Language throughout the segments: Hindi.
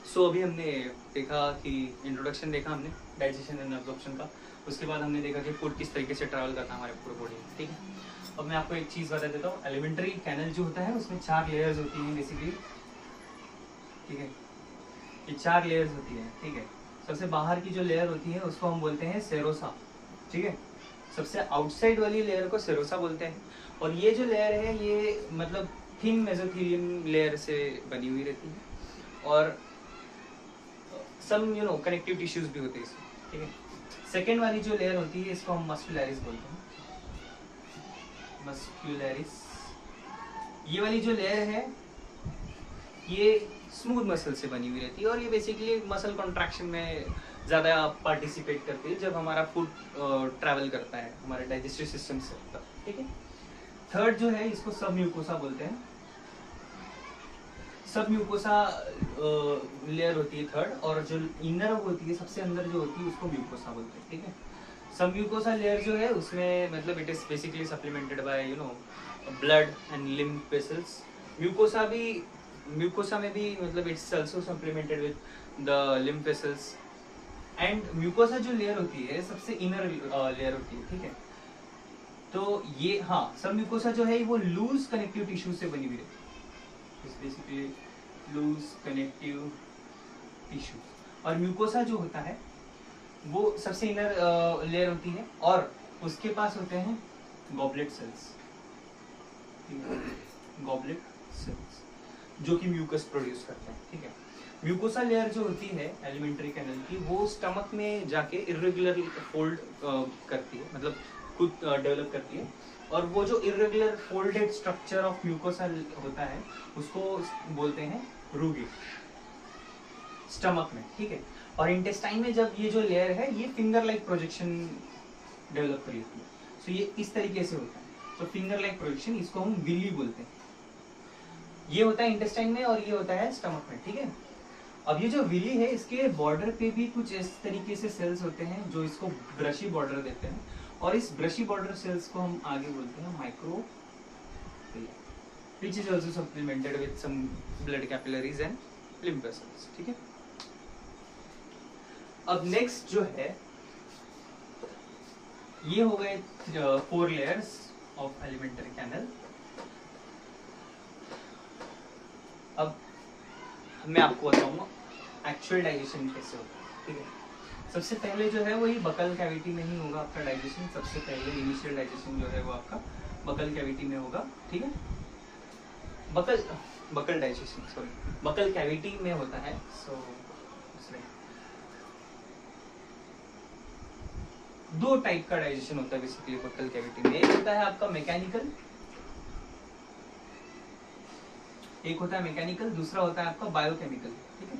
सो अभी हमने देखा कि इंट्रोडक्शन देखा हमने डाइजेशन एंड एब्जॉर्प्शन का, उसके बाद हमने देखा कि फूड किस तरीके से ट्रैवल करता है हमारे पूरे बॉडी में, ठीक है। अब मैं आपको एक चीज़ बता देता हूँ, एलिमेंट्री कैनल जो होता है उसमें 4 लेयर्स होती हैं बेसिकली, ठीक है। ये 4 लेयर्स होती है, ठीक है। सबसे बाहर की जो लेयर होती है उसको हम बोलते हैं सेरोसा, ठीक है। सबसे आउटसाइड वाली लेयर को सेरोसा बोलते हैं। और ये जो लेयर है ये मतलब थिन मेसोथेलियम लेयर से बनी हुई रहती है, और सम कनेक्टिव टिश्यूज भी होते हैं इसमें, ठीक है। सेकेंड वाली जो लेयर होती है इसको हम मस्कुलरिस बोलते हैं, मस्कुलरिस। ये वाली जो लेयर है ये स्मूथ मसल से बनी हुई रहती है, और ये बेसिकली मसल कॉन्ट्रैक्शन में ज़्यादा पार्टिसिपेट करती है जब हमारा फूड ट्रैवल करता है हमारे डाइजेस्टिव सिस्टम से तब, ठीक है। थर्ड जो है इसको सब म्यूकोसा बोलते हैं। सब म्यूकोसा लेयर होती है थर्ड, और जो इनर होती है सबसे अंदर जो होती है उसको म्यूकोसा बोलते हैं, ठीक है। सब म्यूकोसा लेयर जो है उसमें मतलब it is basically supplemented by blood and lymph vessels. Mucosa में भी मतलब it's also supplemented with the lymph vessels. And mucosa जो लेयर होती है सबसे इनर लेयर होती है, ठीक है। तो ये हाँ, सब म्यूकोसा जो है वो लूज कनेक्टिव टिश्यू से बनी हुई है, बेसिकली लूज कनेक्टिव टिश्यू। और म्यूकोसा जो होता है वो सबसे इनर लेयर होती है, और उसके पास होते हैं गॉबलेट सेल्स, गॉबलेट सेल्स जो कि म्यूकस प्रोड्यूस करते हैं, ठीक है। म्यूकोसा लेयर जो होती है एलिमेंट्री कैनल की वो स्टमक में जाके इर्रेगुलर फोल्ड करती है, मतलब खुद डेवलप करती है, और वो जो irregular folded structure of mucosa होता है उसको बोलते हैं रूगी स्टमक में, ठीक है। और इंटेस्टाइन में जब ये जो लेयर है ये फिंगर लाइक प्रोजेक्शन डेवलप कर लेती है, सो ये इस तरीके से होता है। तो फिंगर लाइक प्रोजेक्शन इसको हम विली बोलते हैं। ये होता है इंटेस्टाइन में और ये होता है स्टमक में, ठीक है। अब ये जो विली है इसके बॉर्डर पे भी कुछ इस तरीके से सेल्स होते हैं जो इसको ब्रशी बॉर्डर देते हैं, और इस ब्रशी बॉर्डर सेल्स को हम आगे बोलते हैं micro, which is also supplemented with some blood capillaries and lymph vessels, ठीक है। अब नेक्स्ट जो है ये हो गए 4 लेयर्स ऑफ एलिमेंट्री कैनल। अब मैं आपको बताऊंगा एक्चुअल डाइजेशन कैसे होता है, ठीक है। सबसे पहले जो है वो ये बकल कैविटी में ही होगा आपका डाइजेशन। सबसे पहले इनिशियल डाइजेशन जो है वो आपका बकल कैविटी में होगा, ठीक है। Buccal digestion sorry buccal cavity में होता है। सो दो टाइप का डाइजेशन होता है बेसिकली बकल कैविटी में। एक होता है आपका मैकेनिकल, एक होता है मैकेनिकल, दूसरा होता है आपका बायोकेमिकल, ठीक है।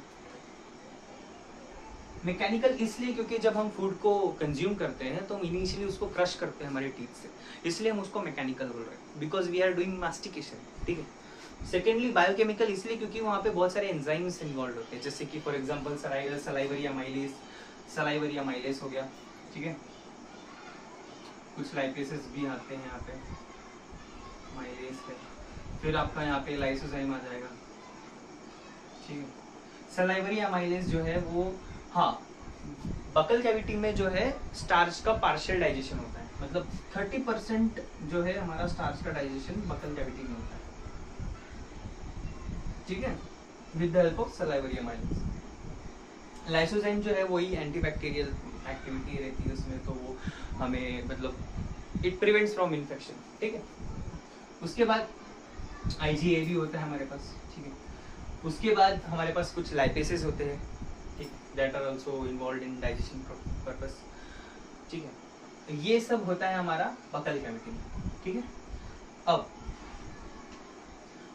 मैकेनिकल इसलिए क्योंकि जब हम फूड को कंज्यूम करते हैं तो हम इनिशियली उसको क्रश करते हैं हमारे टीथ से, इसलिए हम उसको मैकेनिकल बोल रहे हैं, बिकॉज वी आर डूइंग मास्टिकेशन, ठीक है। सेकेंडली बायोकेमिकल इसलिए क्योंकि वहाँ पे बहुत सारे एंजाइम्स इन्वॉल्व होते हैं, जैसे कि फॉर एग्जांपल सलाइवरी अमाइलेज हो गया, ठीक है। कुछ लाइपेसेस भी आते हैं यहाँ पे, माइलेज है, फिर आपका यहाँ पे लाइसोजाइम आ जाएगा, ठीक है। सलाइवरी अमाइलेज जो है वो हाँ बकल कैविटी में जो है स्टार्च का पार्शियल डाइजेशन होता है, मतलब 30% जो है हमारा स्टार्च का डाइजेशन बकल कैविटी में होता है, ठीक है, with the help of salivary amylase. Lysozyme जो है वही एंटीबैक्टीरियल एक्टिविटी रहती है उसमें, तो वो हमें मतलब इट प्रिवेंट्स फ्रॉम इन्फेक्शन, ठीक है। उसके बाद IgA भी होता है हमारे पास, ठीक है। उसके बाद हमारे पास कुछ लाइपेसेस होते हैं, ठीक, that are also involved in digestion purpose, ठीक है। तो ये सब होता है हमारा बकल कैविटी में, ठीक है। अब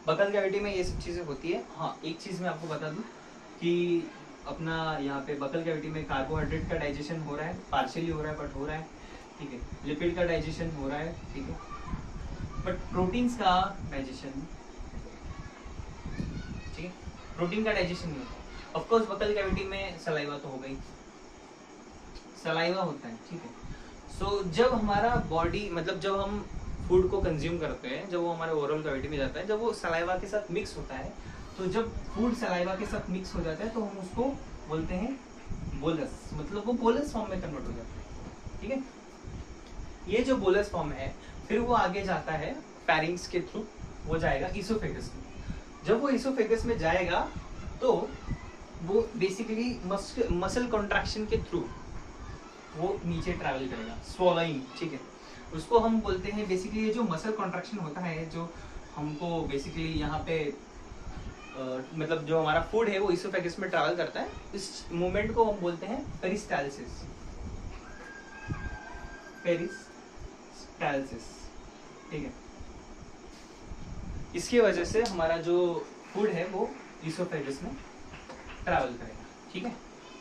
बकल कैविटी में ये सब चीजें होती है। हाँ एक चीज मैं आपको बता दूं कि अपना यहाँ पे बकल कैविटी में कार्बोहाइड्रेट का डाइजेशन हो रहा है, पार्शियली हो रहा है बट हो रहा है, ठीक है। लिपिड का डाइजेशन हो रहा है, ठीक है, बट प्रोटीन्स का डाइजेशन, ठीक है, प्रोटीन का डाइजेशन नहीं होता। ऑफ कोर्स बकल कैविटी में सलाइवा तो हो गई, सलाइवा होता है, ठीक है। सो जब हमारा बॉडी मतलब जब हम फूड को कंज्यूम करते हैं, जब वो हमारे ओरल कैविटी में जाता है, जब वो सलाइवा के साथ मिक्स होता है तो जब फूड सलाइवा के साथ मिक्स हो जाता है तो हम उसको बोलते हैं बोलस, मतलब वो बोलस फॉर्म में कन्वर्ट हो जाता है, ठीक है। ये जो बोलस फॉर्म है फिर वो आगे जाता है फेरिंग्स के थ्रू, वो जाएगा इसोफेगस में। जब वो इसोफेगस में जाएगा तो वो बेसिकली मसल कॉन्ट्रैक्शन के थ्रू वो नीचे ट्रैवल करेगा, स्वॉलोइंग, ठीक है। उसको हम बोलते हैं बेसिकली, ये जो मसल कॉन्ट्रैक्शन होता है जो हमको बेसिकली यहाँ पे मतलब जो हमारा फूड है वो इसोफेगस में ट्रैवल करता है, इस मूवमेंट को हम बोलते हैं पेरिस्टालसिस, पेरिस्टालसिस, ठीक है। इसकी वजह से हमारा जो फूड है वो इसोफेगस में ट्रैवल करेगा, ठीक है।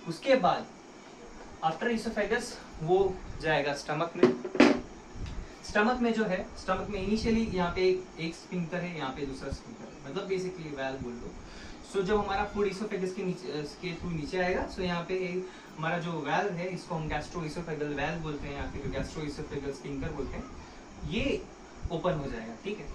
उसके बाद आफ्टर इसोफेगस वो जाएगा स्टमक में। स्टमक में जो है, स्टमक में इनिशियली यहाँ पे एक स्फिंक्टर है, यहाँ पे दूसरा स्फिंक्टर है, मतलब बेसिकली वाल्व बोल दो। सो जब हमारा फूड इसोफेगस के नीचे के थ्रू नीचे आएगा, सो यहाँ पे हमारा जो वाल्व है इसको हम गैस्ट्रोइसोफेगल वाल्व बोलते हैं या फिर गैस्ट्रोइसोफेगल स्फिंक्टर बोलते हैं, ये ओपन हो जाएगा, ठीक है।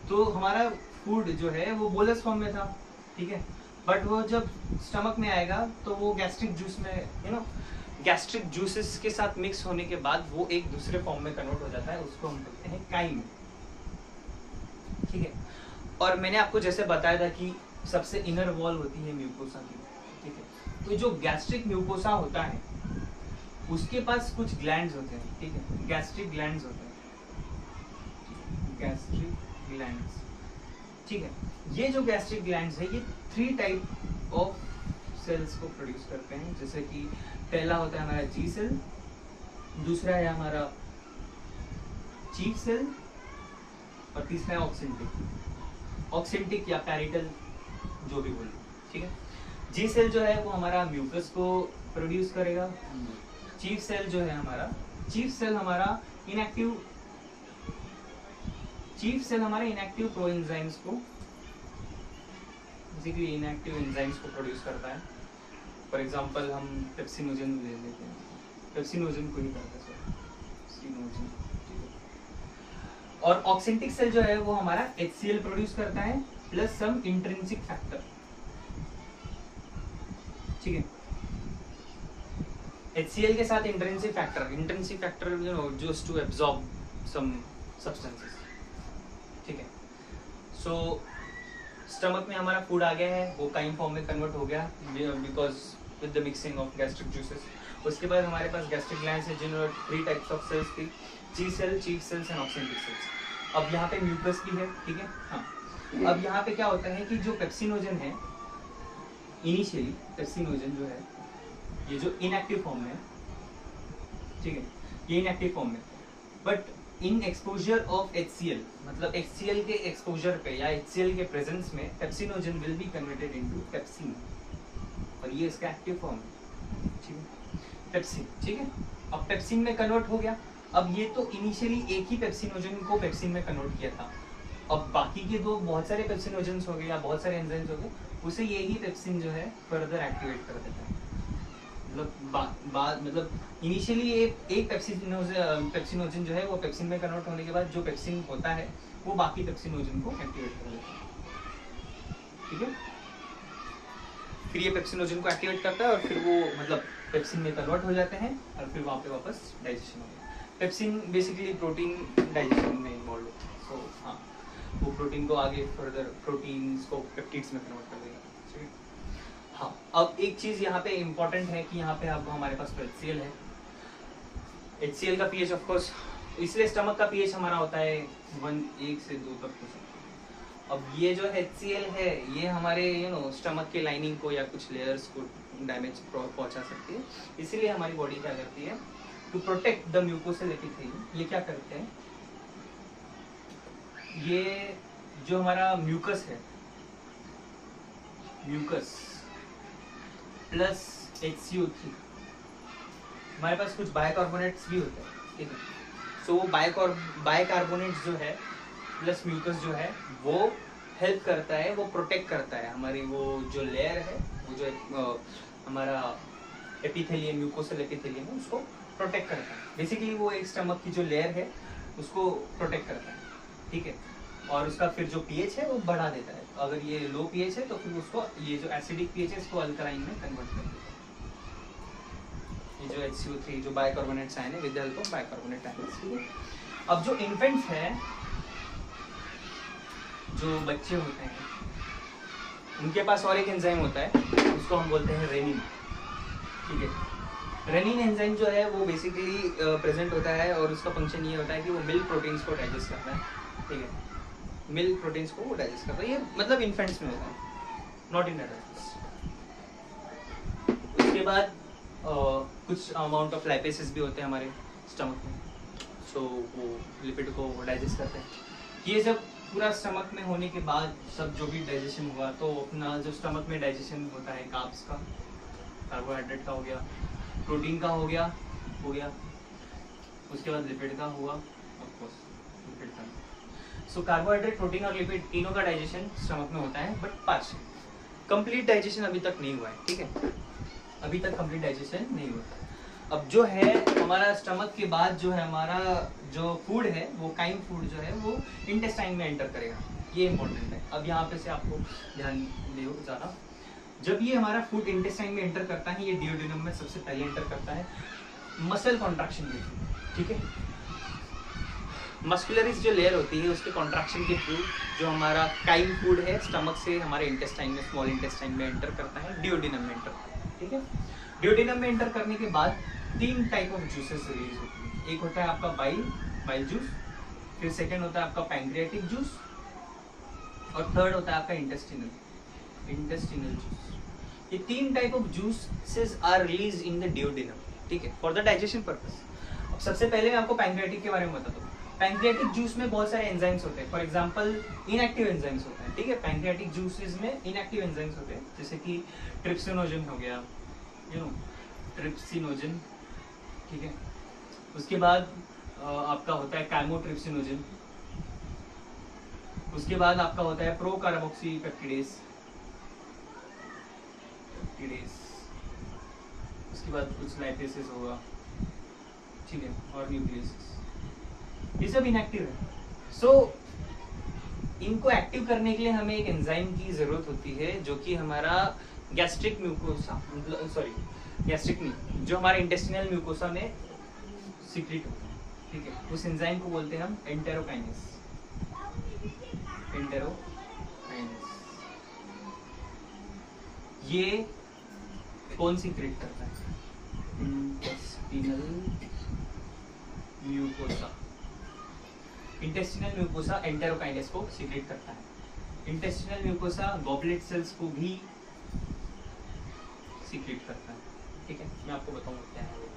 तो हमारा फूड जो है वो बोलस फॉर्म में था, ठीक है, बट वो जब स्टमक में आएगा तो वो गैस्ट्रिक जूस में गैस्ट्रिक जूसेस के साथ मिक्स होने के बाद वो एक दूसरे फॉर्म में कन्वर्ट हो जाता है, उसको हम बोलते हैं काइम, ठीक है। और मैंने आपको जैसे बताया था कि सबसे इनर वॉल होती है म्यूकोसा की, ठीक है। तो जो गैस्ट्रिक म्यूकोसा होता है उसके पास कुछ ग्लैंड्स होते हैं, ठीक है, गैस्ट्रिक ग्लैंड्स होते हैं, गैस्ट्रिक ग्लैंड्स, ठीक है। ये जो गैस्ट्रिक ग्लैंड्स है ये 3 टाइप ऑफ सेल्स को प्रोड्यूस करते हैं, जैसे कि पहला होता है हमारा जी सेल, दूसरा है हमारा चीफ सेल और तीसरा है ऑक्सिंटिक, ऑक्सिंटिक या पैरिटल जो भी बोलो, ठीक है। जी सेल जो है वो हमारा म्यूकस को प्रोड्यूस करेगा, चीफ सेल जो है हमारा, चीफ सेल हमारा इनएक्टिव प्रोएंजाइम्स को, बेसिकली इनएक्टिव एंजाइम्स को प्रोड्यूस करता है। फॉर एग्जांपल हम पेप्सिनोजन ले लेते हैं, पेप्सिनोजन को ही करता है पेप्सिनोजन, और ऑक्सिंटिक सेल जो है वो हमारा HCl प्रोड्यूस करता है प्लस सम इंट्रिंसिक फैक्टर, ठीक है। HCl के साथ intrinsic factor just to absorb some substances, ठीक है। सो स्टमक में हमारा फूड आ गया है, वो काइम फॉर्म में कन्वर्ट हो गया because with the mixing of gastric juices. उसके बाद हमारे पास गैस्ट्रिक ग्लैंड्स है जिनमें 3 टाइप्स ऑफ सेल्स थी, G cell, chief cells and oxyntic cells. अब यहाँ पे म्यूकस भी है, ठीक है, हाँ। अब यहाँ पे क्या होता है कि जो पेप्सिनोजन है, इनिशियली पेप्सिनोजन जो है ये जो इनएक्टिव फॉर्म में है, ठीक है, ये इनएक्टिव फॉर्म में, but in exposure of HCl, मतलब HCl के एक्सपोजर पे या HCl के प्रेजेंस में pepsinogen will be converted into pepsin, और ये इसका एक्टिव फॉर्म है, ठीक है, पेप्सिन, ठीक है। अब पेप्सिन में कन्वर्ट हो गया। अब ये तो इनिशियली एक ही पेप्सिनोजन को पेप्सिन में कन्वर्ट किया था, अब बाकी के दो बहुत सारे पेप्सिनोजन्स हो गए या बहुत सारे एंजाइम्स हो गए, उसे यही पेप्सिन जो है फर्दर एक्टिवेट कर देता है। मतलब इनिशियली एक पेप्सिनोजन जो है वो पेप्सिन में कन्वर्ट होने के बाद जो पेप्सिन होता है वो बाकी पेप्सिनोजन को एक्टिवेट कर देता है, ठीक है। फिर ये पेप्सिनोजन को एक्टिवेट करता है और फिर वो मतलब पेप्सिन में कन्वर्ट हो जाते हैं और फिर वहाँ पे वापस डाइजेशन हो गया। पेप्सिन बेसिकली प्रोटीन डाइजेशन में इन्वॉल्व होता है, सो हाँ, वो प्रोटीन को आगे फर्दर प्रोटीन्स को पेप्टिड्स में कन्वर्ट कर देगा, ठीक है। हाँ, अब एक चीज यहाँ पे इम्पोर्टेंट है कि यहाँ पे अब हमारे पास HCl है। HCl का पीएच ऑफ कोर्स, इसलिए स्टमक का पीएच हमारा होता है 1 से 2 तक हो सकता है। अब ये जो HCl है ये हमारे स्टमक के लाइनिंग को या कुछ लेयर्स को डैमेज पहुंचा सकती है, इसीलिए हमारी बॉडी क्या करती है to protect the mucosal epithelium. ये क्या करते हैं, ये जो हमारा म्यूकस है, म्यूकस प्लस HCO3, हमारे पास कुछ बाइकार्बोनेट्स भी होते हैं, ठीक है। सो वो बाइकार्बोनेट्स जो है प्लस म्यूकस जो है वो हेल्प करता है, वो प्रोटेक्ट करता है हमारी वो जो लेयर है, वो जो हमारा एपिथेलियम, म्यूकोसल एपिथेलियम है, उसको प्रोटेक्ट करता है। बेसिकली वो एक स्टमक की जो लेयर है उसको प्रोटेक्ट करता है, ठीक है। और उसका फिर जो पीएच है वो बढ़ा देता है। अगर ये लो पीएच है तो फिर उसको ये जो एसिडिक पीएच है इसको अल्कलाइन में कन्वर्ट कर देता है। ये जो HCO3 जो बाइकार्बोनेट्स आयन है with the help of bicarbonate ions, ठीक है। अब जो इन्फेंट्स है, जो बच्चे होते हैं, उनके पास और एक एंजाइम होता है, उसको हम बोलते हैं रेनिन, ठीक है। रेनिन एंजाइम जो है वो बेसिकली प्रेजेंट होता है और उसका फंक्शन ये होता है कि वो मिल्क प्रोटीन्स को डाइजेस्ट करता है, ठीक है। मिल्क प्रोटीन्स को वो डाइजेस्ट करता है, ये मतलब इन्फेंट्स में होता है, नॉट इन एडल्ट्स। उसके बाद कुछ अमाउंट ऑफ लाइपेसेस भी होते हैं हमारे स्टमक में, सो वो लिपिड को डाइजेस्ट करते हैं। ये जब पूरा स्टमक में होने के बाद सब जो भी डाइजेशन हुआ तो अपना जो स्टमक में डाइजेशन होता है कार्ब्स का, कार्बोहाइड्रेट का हो गया, प्रोटीन का हो गया, उसके बाद लिपिड का हुआ, ऑफ कोर्स लिपिड का। सो कार्बोहाइड्रेट, प्रोटीन और लिपिड तीनों का डाइजेशन स्टमक में होता है, बट पार्शियल, कंप्लीट डाइजेशन अभी तक नहीं हुआ है, ठीक है। अभी तक कंप्लीट डाइजेशन नहीं हुआ। अब जो है हमारा स्टमक के बाद जो है हमारा जो फूड है वो काइम फूड जो है वो इंटेस्टाइन में एंटर करेगा, ये इंपॉर्टेंट है। अब यहाँ पे से आपको ध्यान दो ज़्यादा, जब ये हमारा फूड इंटेस्टाइन में एंटर करता है, ये डियोडिनम में सबसे पहले एंटर करता है मसल कॉन्ट्रैक्शन के थ्रू, ठीक है। मस्कुलरिस जो लेयर होती है उसके कॉन्ट्रैक्शन के थ्रू जो हमारा काइम फूड है स्टमक से हमारे इंटेस्टाइन में, स्मॉल इंटेस्टाइन में एंटर करता है, डियोडिनम में एंटर करता है, ठीक है। डियोडिनम में एंटर करने के बाद 3 टाइप ऑफ जूसेस रिलीज होती है। एक होता है आपका बाइल जूस, फिर सेकेंड होता है आपका पैंक्रियाटिक जूस, और थर्ड होता है आपका इंटेस्टिनल जूस। ये 3 type of juices are release in the duodenum, ठीक है, फॉर द डाइजेशन पर्पस। अब सबसे पहले मैं आपको पैंक्रियाटिक के बारे में बताता हूँ। पैंक्रियाटिक जूस में बहुत सारे एंजाइम्स होते हैं, फॉर एग्जांपल इनएक्टिव एंजाइम्स होते हैं, ठीक है। पैंक्रियाटिक जूसेस में इनएक्टिव एंजाइम्स होते हैं, जैसे कि ट्रिप्सिनोजन हो गया, ट्रिप्सिनोजन, ठीक है। उसके बाद आपका होता है कैमोट्रिप्सिनोजन, उसके बाद आपका होता है प्रोकार्बोक्सी पेप्टिडेज, उसके बाद कुछ लाइपेसेस होगा, ठीक है, और न्यूक्लियसेस। ये सब इनएक्टिव है। सो इनको एक्टिव करने के लिए हमें एक एंजाइम की जरूरत होती है जो कि हमारा गैस्ट्रिक म्यूकोसा, गैस्ट्रिक नहीं, जो हमारे इंटेस्टिनल म्यूकोसा में सीक्रेट होता है, ठीक है। उस एंजाइम को बोलते हैं हम एंटेरोकाइनेस। ये कौन सीक्रेट करता है? इंटेस्टिनल म्यूकोसा एंटेरोकाइनेस को सीक्रेट करता है। इंटेस्टिनल म्यूकोसा गॉबलेट सेल्स को भी सीक्रेट करता है, ठीक है। मैं आपको बताऊंगा क्या है वो।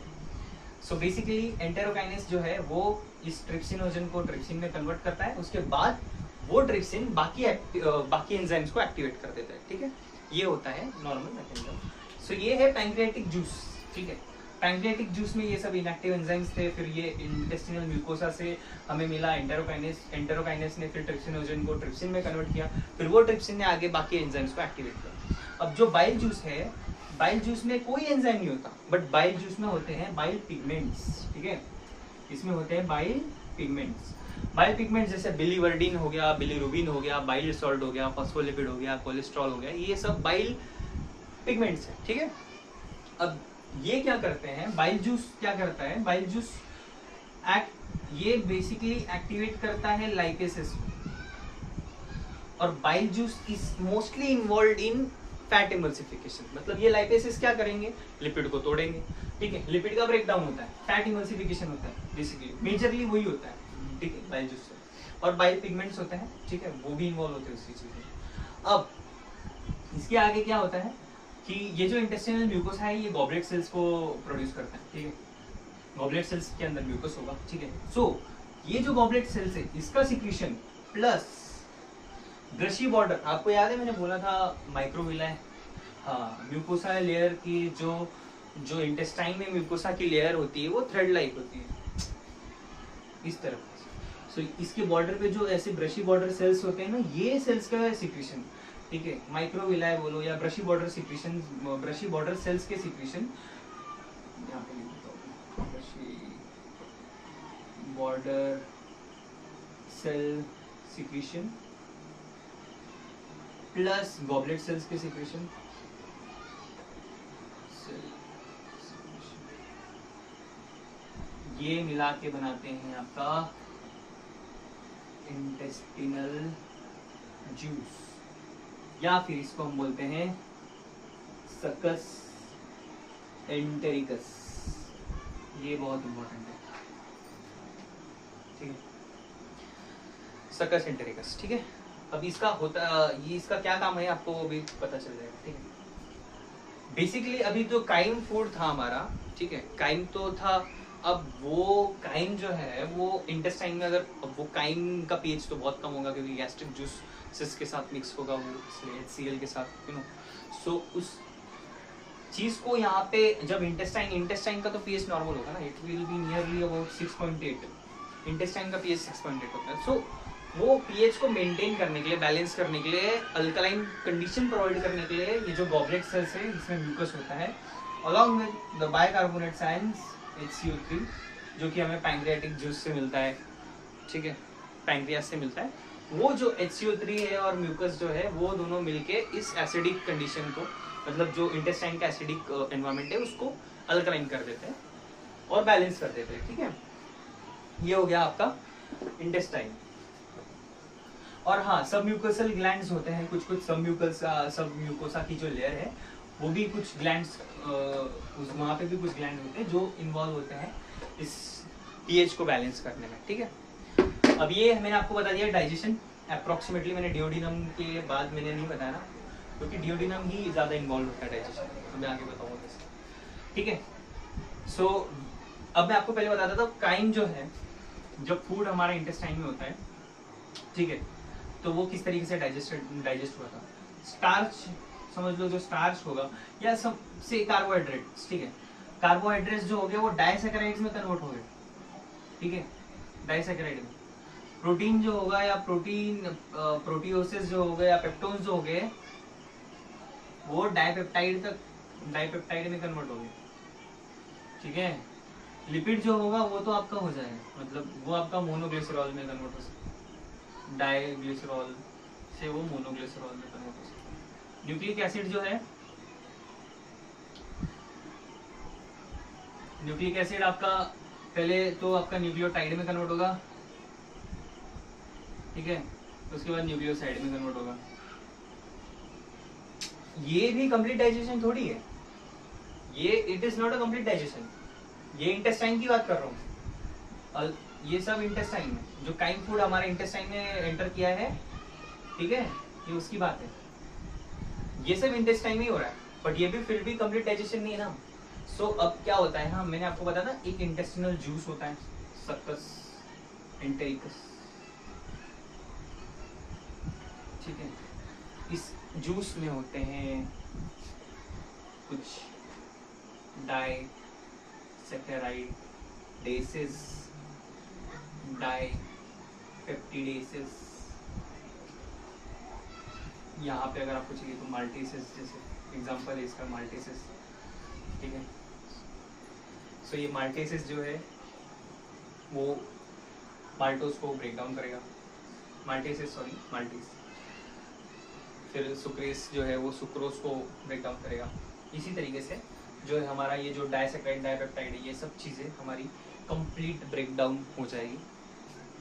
सो बेसिकली एंटेरोकाइनेस जो है वो इस ट्रिप्सिनोजन को ट्रिप्सिन में कन्वर्ट करता है, उसके बाद वो ट्रिप्सिन बाकी एंजाइम्स को एक्टिवेट कर देता है, ठीक है। ये होता है नॉर्मल मैकेनिज्म। सो ये है पैंक्रियाटिक जूस, ठीक है। पैंक्रियाटिक जूस में ये सब इनएक्टिव एंजाइम्स थे, फिर ये इंटेस्टिनल म्यूकोसा से हमें मिला एंटेरोकाइनेस ने फिर ट्रिप्सिनोजन को ट्रिप्सिन में कन्वर्ट किया, फिर वो ट्रिप्सिन ने आगे बाकी एंजाइम्स को एक्टिवेट किया। अब जो बाइल जूस है, बाइल जूस में कोई एंजाइम नहीं होता, बट बाइल जूस में होते हैं बाइल पिगमेंट्स, ठीक है। इसमें होते हैं बाइल पिगमेंट्स। बाइल पिगमेंट्स जैसे बिलीवर्डिन हो गया, बिलीरुबिन हो गया, बाइल सॉल्ट हो गया, फॉस्फोलिपिड हो गया, कोलेस्ट्रॉल हो गया, ये सब बाइल पिगमेंट्स है, ठीक है। अब ये क्या करते हैं, बाइल जूस क्या करता है, बाइल जूस ये बेसिकली एक्टिवेट करता है लाइपेसेस, और bile juice is mostly involve in fat emulsification. मतलब ये लाइपेसेस क्या करेंगे, लिपिड को तोड़ेंगे, ठीक है। लिपिड का ब्रेकडाउन होता है, फैट इमल्सिफिकेशन होता है, बेसिकली मेजरली वही होता है, ठीक है, बाइल जूस से। और बाइल पिगमेंट्स होते हैं, ठीक है, वो भी इन्वॉल्व होते हैं उसी चीज में। अब इसके आगे क्या होता है कि ये जो इंटेस्टिनल म्यूकोसा है ये गॉबलेट सेल्स को प्रोड्यूस करता है, ठीक है। गॉबलेट सेल्स के अंदर म्यूकोस होगा, ठीक है। सो ये जो गॉबलेट सेल्स है इसका सिक्रीशन प्लस ब्रशी बॉर्डर, आपको याद है मैंने बोला था माइक्रोविलाई, हाँ, म्यूकोसा लेयर की जो इंटेस्टाइन में म्यूकोसा की लेयर होती है वो थ्रेड लाइक होती है इस तरफ। सो इसके बॉर्डर पे जो ऐसे ब्रशी बॉर्डर सेल्स होते हैं ना, ये सेल्स का सिक्रीशन, ठीक है, माइक्रोविलाई बोलो या brushy border secretion, brushy border cells के सिक्रीशन, यहाँ पे लिख देता हूँ, brushy border cell secretion plus goblet cells के सिक्रीशन, ये मिला के बनाते हैं आपका इंटेस्टिनल जूस, या फिर इसको हम बोलते हैं सकस एंटेरिकस। ये बहुत इंपॉर्टेंट है, ठीक है, सकस एंटेरिकस, ठीक है। अब इसका होता, ये इसका क्या काम है आपको अभी पता चल जाएगा, ठीक है। बेसिकली अभी जो काइम फूड था हमारा, ठीक है, काइम तो था, अब वो काइम जो है वो इंटेस्टाइन में, अगर अब वो काइम का पीएच तो बहुत कम होगा क्योंकि गैस्ट्रिक जूस के साथ मिक्स होगा वो, इसलिए HCl के साथ, यू नो। सो उस चीज को यहाँ पे जब इंटेस्टाइन का तो पीएच नॉर्मल होगा ना, it will be nearly about 6.8, intestine का पीएच 6.8 होता है। सो वो पीएच को मेंटेन करने के लिए, बैलेंस करने के लिए, अल्कलाइन कंडीशन प्रोवाइड करने के लिए ये जो गॉबलेट सेल्स है इसमें म्यूकस होता है, along with the bicarbonate ions HCO3, जो कि हमें पैंक्रियाटिक जूस से मिलता है, ठीक है, पैंक्रियास से मिलता है। वो जो HCO3 है और म्यूकस जो है वो दोनों मिलके इस एसिडिक कंडीशन को, मतलब जो इंटेस्टाइन का एसिडिक एनवायरनमेंट है उसको अल्कलाइन कर देते हैं और बैलेंस कर देते हैं, ठीक है। ये हो गया आपका इंटेस्टाइन। और हाँ, सब म्यूकोसल ग्लैंड्स होते हैं, कुछ सब म्यूकोसा की जो लेयर है वो भी कुछ ग्लैंड्स, वहाँ पे भी कुछ ग्लैंड होते हैं जो इन्वॉल्व होते हैं इस पीएच को बैलेंस करने में, ठीक है। अब ये मैंने आपको बता दिया डाइजेशन अप्रोक्सीमेटली, मैंने डिओडिनम के बाद मैंने नहीं बताया ना, क्योंकि डिओडिनम ही ज़्यादा इन्वॉल्व होता है डाइजेशन, तो मैं आगे बताऊँगा कैसे, ठीक है। सो अब मैं आपको पहले बताता था, काइम जो है, जब फूड हमारा इंटेस्टाइन में होता है, ठीक है, तो वो किस तरीके से डाइजेस्ट हुआ था। स्टार्च समझ लो, जो स्टार्च होगा या सब से कार्बोहाइड्रेट्स, ठीक है, कार्बोहाइड्रेट्स जो हो गए वो डाइसैकेराइड्स में कन्वर्ट हो गए, ठीक है, डाइसैकेराइड में। प्रोटीन जो होगा या प्रोटीओसिस जो हो गए या पेप्टोन्स जो हो गए वो डाइपेप्टाइड में कन्वर्ट हो गए, ठीक है। लिपिड जो होगा वो तो आपका हो जाएगा, मतलब वो आपका मोनोग्लिसरॉल में कन्वर्ट हो सकता है, डाइग्लिसरॉल से वो मोनोग्लिसरॉल में कन्वर्ट हो सकता है। न्यूक्लिक एसिड जो है, न्यूक्लिक एसिड आपका पहले तो आपका न्यूक्लियोटाइड में कन्वर्ट होगा, ठीक है, उसके बाद न्यूक्लियोसाइड में कन्वर्ट होगा। ये भी कंप्लीट डाइजेशन थोड़ी है, ये it is not a complete digestion. ये इंटेस्टाइन की बात कर रहा हूँ, ये सब इंटेस्टाइन में, जो काइम फूड हमारे इंटेस्टाइन में एंटर किया है, ठीक है, ये उसकी बात है। ये सब इंटेस्टाइन में ही हो रहा है, बट ये भी फिर भी कंप्लीट डाइजेशन नहीं है ना। सो अब क्या होता है, हाँ मैंने आपको बताया ना, एक इंटेस्टिनल जूस होता है, सकस एंटेरिकस, ठीक है। इस जूस में होते हैं कुछ डाइसैकेराइडेसेस, डाइपेप्टिडेसेस, यहाँ पे अगर आपको चाहिए तो माल्टेसेस, जैसे एग्जांपल है इसका माल्टेसेस, ठीक है। सो ये माल्टेसेस जो है वो माल्टोस को ब्रेक डाउन करेगा, माल्टेस, फिर सुक्रेस जो है वो सुक्रोज को ब्रेक डाउन करेगा। इसी तरीके से जो है हमारा ये जो डाइसैकेराइड, डाइपेप्टाइड, ये सब चीज़ें हमारी कंप्लीट ब्रेक डाउन हो जाएगी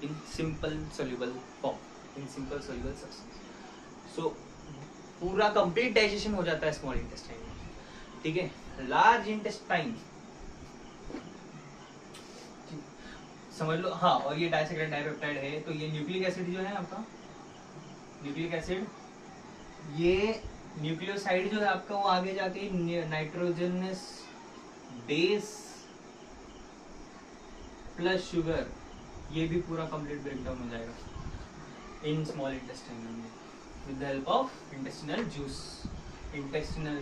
in simple soluble form, in simple soluble substance. So पूरा कंप्लीट डाइजेशन हो जाता है स्मॉल इंटेस्टाइन में, ठीक है। लार्ज इंटेस्टाइन समझ लो, हाँ, और ये डाइसैकेराइड, डाइपेप्टाइड है, तो ये न्यूक्लिक एसिड जो है आपका, न्यूक्लिक एसिड, ये न्यूक्लियोसाइड जो है आपका वो आगे जाके नाइट्रोजनस बेस प्लस शुगर, ये भी पूरा कंप्लीट ब्रेकडाउन हो जाएगा इन स्मॉल इंटेस्टाइन में with the help of intestinal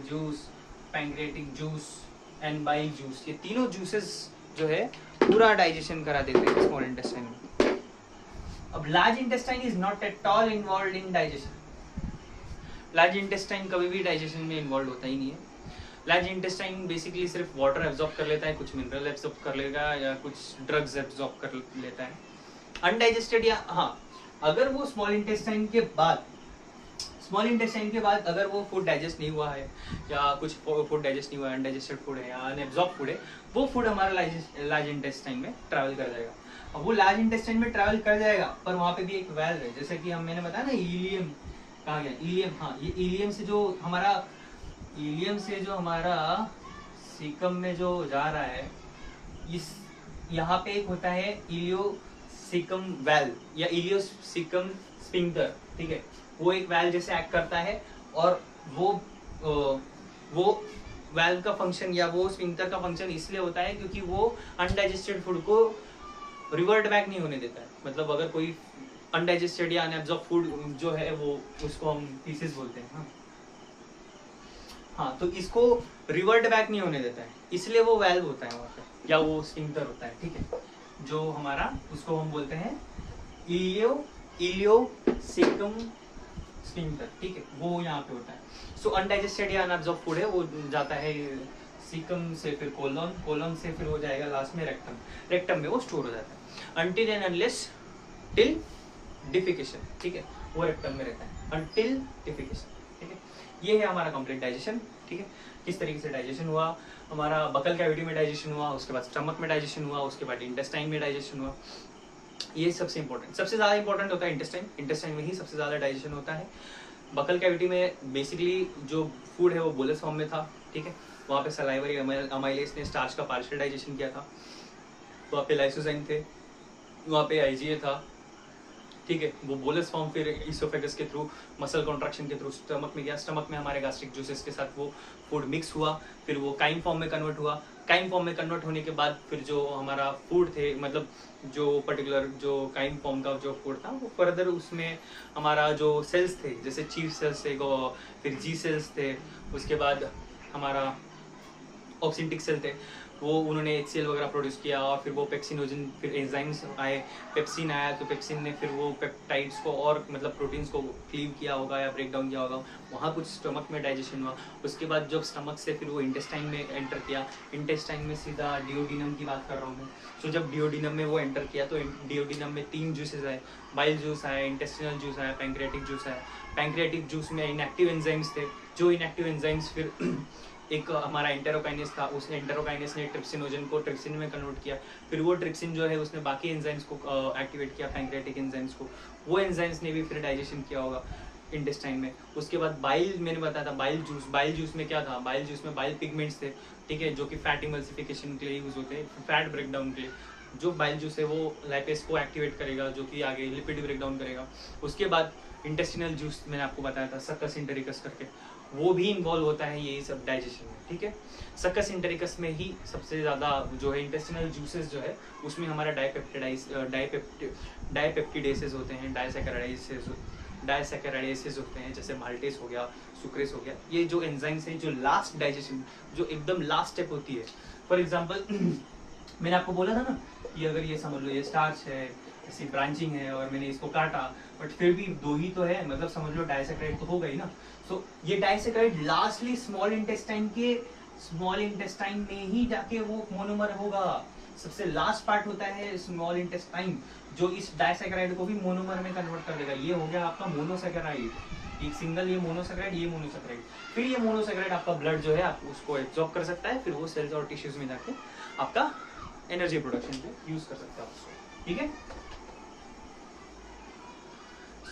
juice, pancreatic juice and bile juice. ये तीनों जूसेस जो है पूरा डाइजेशन करा देते हैं स्मॉल इंटेस्टाइन में। अब large intestine is not at all involved in digestion. Large intestine कभी भी डाइजेशन में इन्वॉल्व होता ही नहीं है। लार्ज इंटेस्टाइन बेसिकली सिर्फ वाटर एब्जॉर्ब कर लेता है, कुछ मिनरल एब्जॉर्ब कर लेगा या कुछ ड्रग्स एब्जॉर्ब कर लेता है। अनडाइजेस्टेड या हाँ अगर वो स्मॉल इंटेस्टाइन के बाद अगर वो फूड डाइजेस्ट नहीं हुआ है या कुछ फूड डाइजेस्ट नहीं हुआ है, अनडाइजेस्टेड फूड है या अनएब्जॉर्ब फूड है, वो फूड हमारा लार्ज इंटेस्टाइन में ट्रैवल कर जाएगा। अब वो लार्ज इंटेस्टाइन में ट्रैवल कर जाएगा, पर वहाँ पे भी एक वाल्व है, जैसे कि मैंने बताया ना इलियम कहा गया, इलियम, हाँ, ये इलियम से जो हमारा सीकम में जो जा रहा है, इस यहाँ पे एक होता है इलियोसीकम वाल्व या इलियोसीकम स्फिंक्टर, ठीक है, वो एक वाल्व जैसे एक्ट करता है, और वो वाल्व का फंक्शन या वो स्फिंक्टर का फंक्शन इसलिए होता है क्योंकि वो अनडाइजेस्टेड फूड को रिवर्ट बैक नहीं होने देता है। मतलब अगर कोई अनडाइजेस्टेड या अनएब्जॉर्ब फूड जो है वो, उसको हम पीसेस बोलते हैं, हाँ, तो इसको रिवर्ट बैक नहीं होने देता है, इसलिए वो वाल्व होता है वहाँ पे, या वो स्फिंक्टर होता है, ठीक है, जो हमारा, उसको हम बोलते हैं इलियोसीकम स्फिंक्टर, ठीक है, वो यहाँ पे होता है। सो अनडाइजेस्टेड या अनएब्जॉर्ब फूड है, वो जाता है सीकम से फिर कोलन से फिर हो जाएगा लास्ट में रेक्टम में वो स्टोर हो जाता है until and unless till defecation, ठीक है, वो रेक्टम में रहता है अनटिल डिफिकेशन, ठीक है। ये है हमारा कंप्लीट डाइजेशन, ठीक है, किस तरीके से डाइजेशन हुआ, हमारा बकल कैविटी में डाइजेशन हुआ, उसके बाद स्टमक में डाइजेशन हुआ, उसके बाद इंटेस्टाइन में डाइजेशन हुआ। ये सबसे ज़्यादा इंपॉर्टेंट होता है इंटेस्टाइन में ही सबसे ज़्यादा डाइजेशन होता है। बकल कैविटी में बेसिकली जो फूड है वो बोलस फॉर्म में था, ठीक है, वहाँ पे सलाइवरी अमाइलेज ने स्टार्च का पार्शियल डाइजेशन किया था, वहाँ पे लाइसोजाइम थे, वहाँ पे आईजीए था, ठीक है, वो बोलस फॉर्म फिर इसोफेगस के थ्रू मसल कॉन्ट्रैक्शन के थ्रू स्टमक में गया, स्टमक में हमारे गैस्ट्रिक जूसेस के साथ वो फूड मिक्स हुआ, फिर वो काइम फॉर्म में कन्वर्ट हुआ, काइम फॉर्म में कन्वर्ट होने के बाद फिर जो हमारा फूड थे, मतलब जो पर्टिकुलर जो काइम फॉर्म का जो फूड था वो फर्दर उसमें हमारा जो सेल्स थे, जैसे चीफ सेल्स थे, फिर जी सेल्स थे, उसके बाद हमारा ऑक्सिंटिक सेल थे, वो उन्होंने HCl वगैरह प्रोड्यूस किया, और फिर वो पेप्सिनोजन, फिर एंजाइम्स आए, पेप्सिन आया, तो पेप्सिन ने फिर वो पेप्टाइड्स को और मतलब प्रोटीन्स को क्लीव किया होगा या ब्रेक डाउन किया होगा, वहाँ कुछ स्टमक में डाइजेशन हुआ। उसके बाद जब स्टमक से फिर वो इंटेस्टाइन में एंटर किया, इंटेस्टाइन में सीधा डिओडिनम की बात कर रहा हूँ मैं, तो जब डिओडिनम में वो एंटर किया तो डिओडिनम में 3 जूसेस आए, बाइल जूस आया, इंटेस्टिनल जूस आया, पैंक्रियाटिक जूस आया। पैंक्रियाटिक जूस में इनएक्टिव एंजाइम्स थे, जो इनएक्टिव एंजाइम्स फिर एक हमारा एंटेरोकाइनेस था, उस एंटेरोकाइनेस ने ट्रिप्सिनोजन को ट्रिप्सिन में कन्वर्ट किया, फिर वो ट्रिप्सिन जो है उसने बाकी एंजाइम्स को एक्टिवेट किया, पैंक्रियाटिक एंजाइम्स को, वो एंजाइम्स ने भी फिर डाइजेशन किया होगा इंटेस्टाइन में। उसके बाद बाइल, मैंने बताया था बाइल जूस में क्या था, बाइल जूस में बाइल पिगमेंट्स थे, ठीक है, जो कि फैट इमल्सिफिकेशन के लिए यूज होते हैं, फैट ब्रेक डाउन के लिए। जो बाइल जूस है वो लाइपेज को एक्टिवेट करेगा, जो कि आगे लिपिड ब्रेक डाउन करेगा। उसके बाद इंटेस्टिनल जूस मैंने आपको बताया था, सक्कस इंटेरिकस करके, वो भी इन्वॉल्व होता है यही सब डाइजेशन में, ठीक है। सक्कस इंटेरिकस में ही सबसे ज़्यादा जो है इंटेस्टिनल जूसेस जो है उसमें हमारा डाइपेप्टिडेसेस होते हैं, डाइसैकेराइडेसेस होते हैं, जैसे माल्टेस हो गया, सुक्रेस हो गया। ये जो एंजाइम्स हैं जो लास्ट डाइजेशन, जो एकदम लास्ट स्टेप होती है। फॉर एग्जांपल मैंने आपको बोला था ना कि अगर ये समझ लो ये स्टार्च है, ऐसी ब्रांचिंग है, और मैंने इसको काटा, बट फिर भी 2 ही तो है, मतलब समझ लो डाइसैकेराइड तो हो गई ना। सो ये डाइसैकेराइड लास्टली स्मॉल इंटेस्टाइन में ही जाके वो मोनोमर होगा। सबसे लास्ट पार्ट होता है स्मॉल इंटेस्टाइन, जो इस डाइसैकेराइड को भी मोनोमर में कन्वर्ट कर देगा। ये हो गया आपका मोनोसैकेराइड, एक सिंगल ये मोनोसैकेराइड। फिर ये मोनोसैकेराइड आपका ब्लड जो है आप उसको एब्जॉर्ब कर सकता है, फिर वो सेल्स और टिश्यूज में जाके आपका एनर्जी प्रोडक्शन पे यूज कर सकते हैं उसको, ठीक है।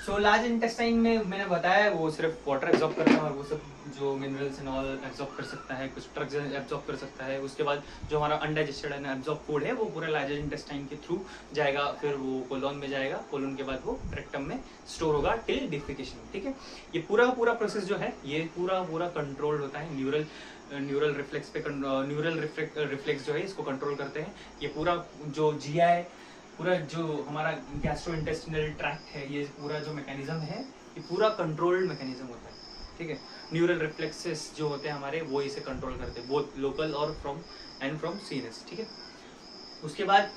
सो लार्ज इंटेस्टाइन में मैंने बताया वो सिर्फ वाटर एब्जॉर्ब करता है, और वो सब जो मिनरल्स एंड ऑल एब्जॉर्ब कर सकता है, कुछ ड्रग्स एब्जॉर्ब कर सकता है। उसके बाद जो हमारा अनडाइजेस्टेड एंड एब्जॉर्ब फूड है वो पूरा लार्ज इंटेस्टाइन के थ्रू जाएगा, फिर वो कोलोन में जाएगा, कोलोन के बाद वो रेक्टम में स्टोर होगा टिल डिफिकेशन, ठीक है। ये पूरा प्रोसेस जो है ये पूरा कंट्रोल होता है न्यूरल रिफ्लेक्स जो है इसको कंट्रोल करते हैं। ये पूरा जो GI, पूरा जो हमारा गैस्ट्रोइंटेस्टिनल ट्रैक्ट है, ये पूरा जो मैकेनिज्म है ये पूरा कंट्रोल्ड मैकेनिज्म होता है, ठीक है। न्यूरल रिफ्लेक्सेस जो होते हैं हमारे वो इसे कंट्रोल करते हैं, बोथ लोकल और फ्रॉम सीनस, ठीक है। उसके बाद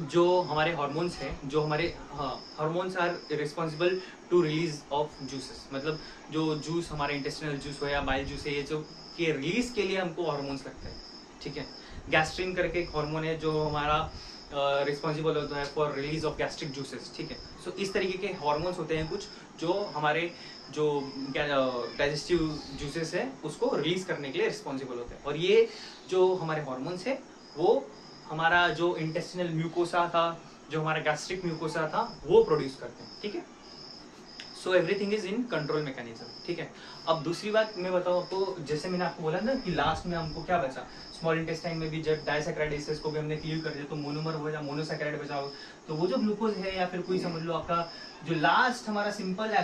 जो हमारे हार्मोन्स हैं, जो हमारे hormones are responsible to release of juices, मतलब जो जूस हमारे इंटेस्टिनल जूस हो या बाइल जूस है, ये जो के रिलीज के लिए हमको हार्मोन्स लगते हैं, ठीक है। गैस्ट्रिन करके एक हार्मोन है जो हमारा रिस्पॉन्सिबल होता है for release of gastric juices, ठीक है। सो इस तरीके के हॉर्मोन्स होते हैं कुछ जो हमारे जो डाइजेस्टिव जूसेस है उसको रिलीज करने के लिए रिस्पॉन्सिबल होते हैं। और ये जो हमारे हॉर्मोन्स है वो हमारा जो इंटेस्टिनल म्यूकोसा था, जो हमारा गैस्ट्रिक म्यूकोसा था, वो प्रोड्यूस करते हैं, ठीक है। So everything is in control mechanism, ठीक है। अब दूसरी बात मैं बताऊँ आपको, जैसे मैंने आपको बोला ना कि लास्ट में हमको क्या बचा, स्मॉल इंटेस्टाइन में भी जब डाइसैकराइडेस को भी हमने क्लियर कर दिया तो मोनोमर हो या मोनोसैकराइड बचा हो, तो वो जो ग्लूकोज है या फिर कोई समझ लो आपका जो लास्ट हमारा सिंपल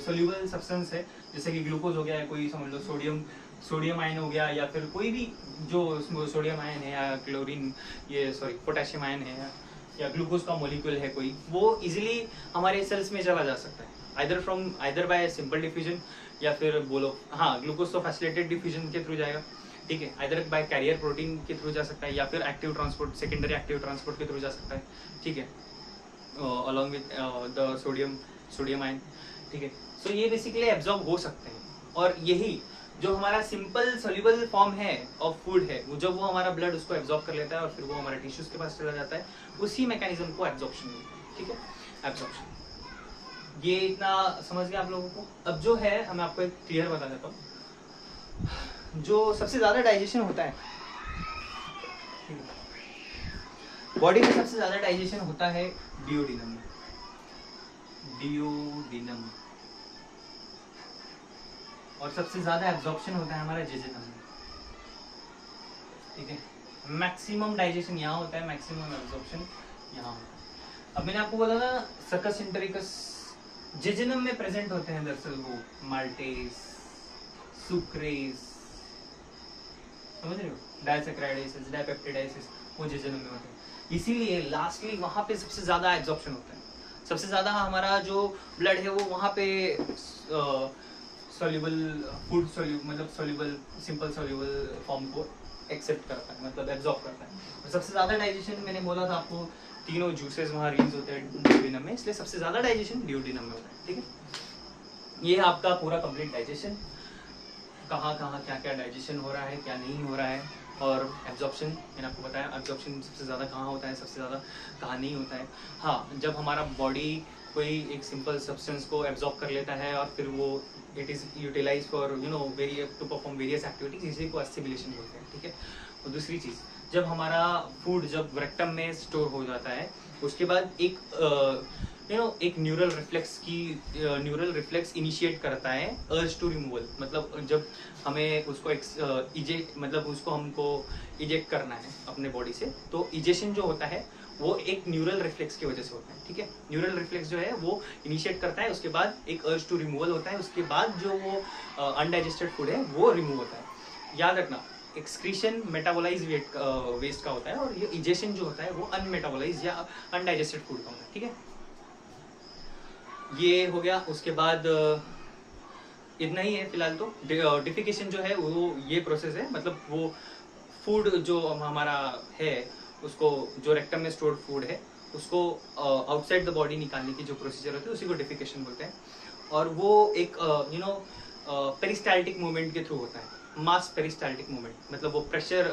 सोल्यूबल सब्सटेंस है, जैसे कि ग्लूकोज हो गया है, कोई समझ लो सोडियम आयन हो गया, या फिर कोई भी जो सोडियम आयन है या क्लोरीन पोटेशियम आयन है या ग्लूकोज का मॉलिक्यूल है कोई, वो इजीली हमारे सेल्स में चला जा सकता है, आइदर बाय सिंपल डिफ्यूजन या फिर बोलो हाँ ग्लूकोज तो फैसिलिटेटेड डिफ्यूजन के थ्रू जाएगा, ठीक है। आइदर बाय कैरियर प्रोटीन के थ्रू जा सकता है या फिर active transport, secondary active transport के थ्रू जा सकता है, ठीक है, along with the sodium ion, ठीक है। सो ये बेसिकली एब्जॉर्ब हो सकते हैं, और यही जो हमारा सिंपल सोल्यूबल फॉर्म है ऑफ फूड है, वो जब वो हमारा ब्लड उसको एब्जॉर्ब कर लेता है और फिर वो हमारे टिश्यूज के पास चला जाता है, उसी मैकेनिज्म को एब्जॉर्प्शन बोलते हैं, ठीक है, एब्जॉर्प्शन। ये इतना समझ गया आप लोगों को। अब जो है मैं आपको एक क्लियर बता देता हूँ, जो सबसे ज्यादा डाइजेशन होता है बॉडी में, सबसे ज्यादा डाइजेशन होता है डियोडिनम में, डियोडिनम, और सबसे ज्यादा एब्जॉर्प्शन होता है हमारा जेजुनम में, ठीक है। मैक्सिमम डाइजेशन यहाँ होता है, मैक्सिमम एब्जॉर्प्शन यहाँ होता है। अब मैंने आपको बोला ना सकस इंटरिकस जेजुनम में प्रेजेंट होते हैं, दरअसल वो माल्टेज, सुक्रेज, समझ रहे हो, डाइसैकराइडेस, डाइपेप्टिडाइसिस, वो जेजुनम में होते हैं। इसीलिए लास्टली वहां पे सबसे ज्यादा एब्जॉर्प्शन होता है, सबसे ज्यादा हमारा जो ब्लड है वो वहां पे सॉल्युबल फूड मतलब सॉल्युबल सिंपल सॉल्युबल फॉर्म को एक्सेप्ट करता है, मतलब एब्जॉर्ब करता है। और सबसे ज्यादा डाइजेशन मैंने बोला था आपको, तीनों जूसेस वहाँ रिलीज होते हैं डियोडिनम में, इसलिए सबसे ज्यादा डाइजेशन डियोडिनम में होता है, ठीक है। ये आपका पूरा कंप्लीट डाइजेशन, कहाँ कहाँ क्या क्या डाइजेशन हो रहा है, क्या नहीं हो रहा है, और एब्जॉर्प्शन मैंने आपको बताया, एब्जॉर्प्शन सबसे ज़्यादा कहाँ होता है, सबसे ज़्यादा कहाँ नहीं होता है। हाँ, जब हमारा बॉडी कोई एक सिंपल सब्सटेंस को एब्जॉर्ब कर लेता है और फिर वो it is utilize for to perform various activities, इसी को एसिमिलेशन बोलते हैं, ठीक है। और दूसरी चीज़, जब हमारा फूड जब रेक्टम में स्टोर हो जाता है, उसके बाद एक न्यूरल रिफ्लेक्स इनिशिएट करता है अर्ज टू रिमूवल, मतलब जब हमें उसको उसको हमको इजेक्ट करना है अपने बॉडी से, तो इजेक्शन जो होता है वो एक न्यूरल रिफ्लेक्स की वजह से होता है, ठीक है। न्यूरल रिफ्लेक्स जो है वो इनिशिएट करता है, उसके बाद एक अर्ज टू रिमूवल होता है, उसके बाद जो वो अनडाइजेस्टेड फूड है वो रिमूव होता है। याद रखना, एक्सक्रीशन मेटाबोलाइज वेस्ट का होता है, और ये इजेक्शन जो होता है वो अनमेटाबोलाइज या अनडाइजेस्टेड फूड का होता है, ठीक है। ये हो गया। उसके बाद इतना ही है फिलहाल तो। डिफिकेशन जो है वो ये प्रोसेस है, मतलब वो फूड जो हमारा है उसको, जो रेक्टम में स्टोर्ड फूड है उसको आउटसाइड द बॉडी निकालने की जो प्रोसीजर होती है उसी को डिफिकेशन बोलते हैं। और वो एक पेरिस्टाल्टिक मूवमेंट के थ्रू होता है, मास पेरिस्टाल्टिक मूवमेंट, मतलब वो प्रेशर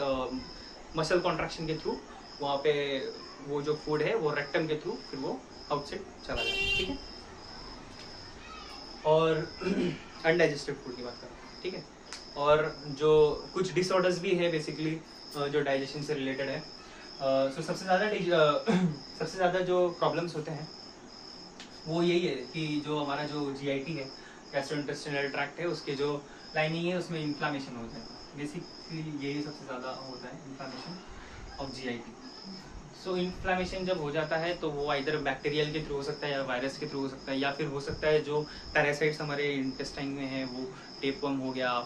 मसल कॉन्ट्रैक्शन के थ्रू वहाँ पे वो जो फूड है वो रेक्टम के थ्रू फिर वो आउटसाइड चला जाता है, ठीक है। और अनडाइजेस्टेड फूड की बात करें, ठीक है। और जो कुछ डिसऑर्डर्स भी है बेसिकली जो डाइजेशन से रिलेटेड है। सो सबसे ज़्यादा जो प्रॉब्लम्स होते हैं वो यही है कि जो हमारा जो जीआईटी है, गैस्ट्रोइंटेस्टाइनल ट्रैक्ट है, उसके जो लाइनिंग है उसमें इन्फ्लामेशन होता है। बेसिकली यही सबसे ज़्यादा होता है, inflammation of GIT. So inflammation जब हो जाता है तो वो आइदर बैक्टीरियल के थ्रू हो सकता है या वायरस के थ्रू हो सकता है, या फिर हो सकता है जो पैरासाइट्स हमारे इंटेस्टाइन में है, वो टेपवर्म हो गया,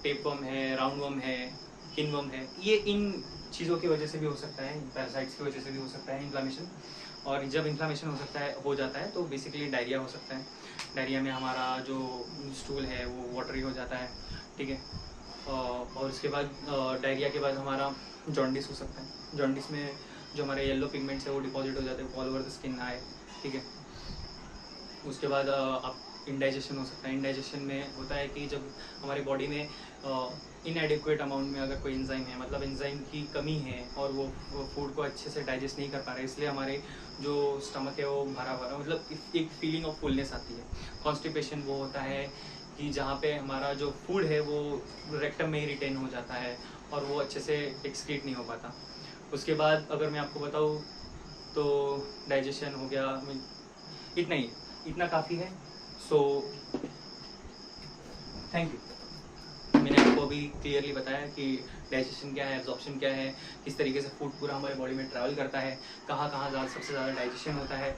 टेपवर्म है, राउंडवर्म है, किनवर्म है, ये इन चीज़ों की वजह से भी हो सकता है, पैरासाइट्स की वजह से भी हो सकता है इन्फ्लामेशन। और जब इन्फ्लामेशन हो जाता है तो बेसिकली डायरिया हो सकता है। डायरिया में हमारा जो स्टूल है वो वाटरी हो जाता है, ठीक है। और उसके बाद डायरिया के बाद हमारा जॉन्डिस हो सकता है। जॉन्डिस में जो हमारे येलो पिगमेंट्स है वो डिपॉजिट हो जाते हैं ऑल ओवर द स्किन, आए, ठीक है। उसके बाद इंडाइजेशन हो सकता है। इंडाइजेशन में होता है कि जब हमारी बॉडी में इनएडिक्वेट अमाउंट में अगर कोई एंजाइम है, मतलब एंजाइम की कमी है और वो फूड को अच्छे से डाइजेस्ट नहीं कर पा रहे, इसलिए हमारे जो स्टमक है वो भरा भरा, मतलब एक फीलिंग ऑफ फुलनेस आती है। कॉन्स्टिपेशन वो होता है कि जहाँ पे हमारा जो फूड है वो रेक्टम में ही रिटेन हो जाता है और वो अच्छे से एक्सक्रीट नहीं हो पाता। उसके बाद अगर मैं आपको बताऊँ तो डाइजेशन हो गया, इतना ही, इतना काफ़ी है। So thank you. मैंने आपको अभी क्लियरली बताया कि डाइजेशन क्या है, एब्जॉर्प्शन क्या है, किस तरीके से फूड पूरा हमारे बॉडी में ट्रैवल करता है, कहाँ कहाँ सबसे ज़्यादा डाइजेशन होता है,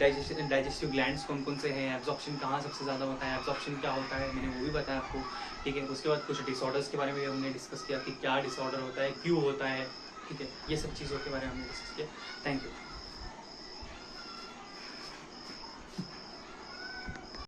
डाइजेस्टिव ग्लैंड्स कौन कौन से हैं, एब्जॉर्प्शन कहाँ सबसे ज़्यादा होता है, एब्जॉर्प्शन क्या होता है, मैंने वो भी बताया आपको। ठीक है, उसके बाद कुछ डिसऑर्डर्स के बारे में हमने डिस्कस किया कि क्या डिसऑर्डर होता है, क्यों होता है। ठीक है, ये सब चीज़ों के बारे में हमने डिस्कस किया। Thank you.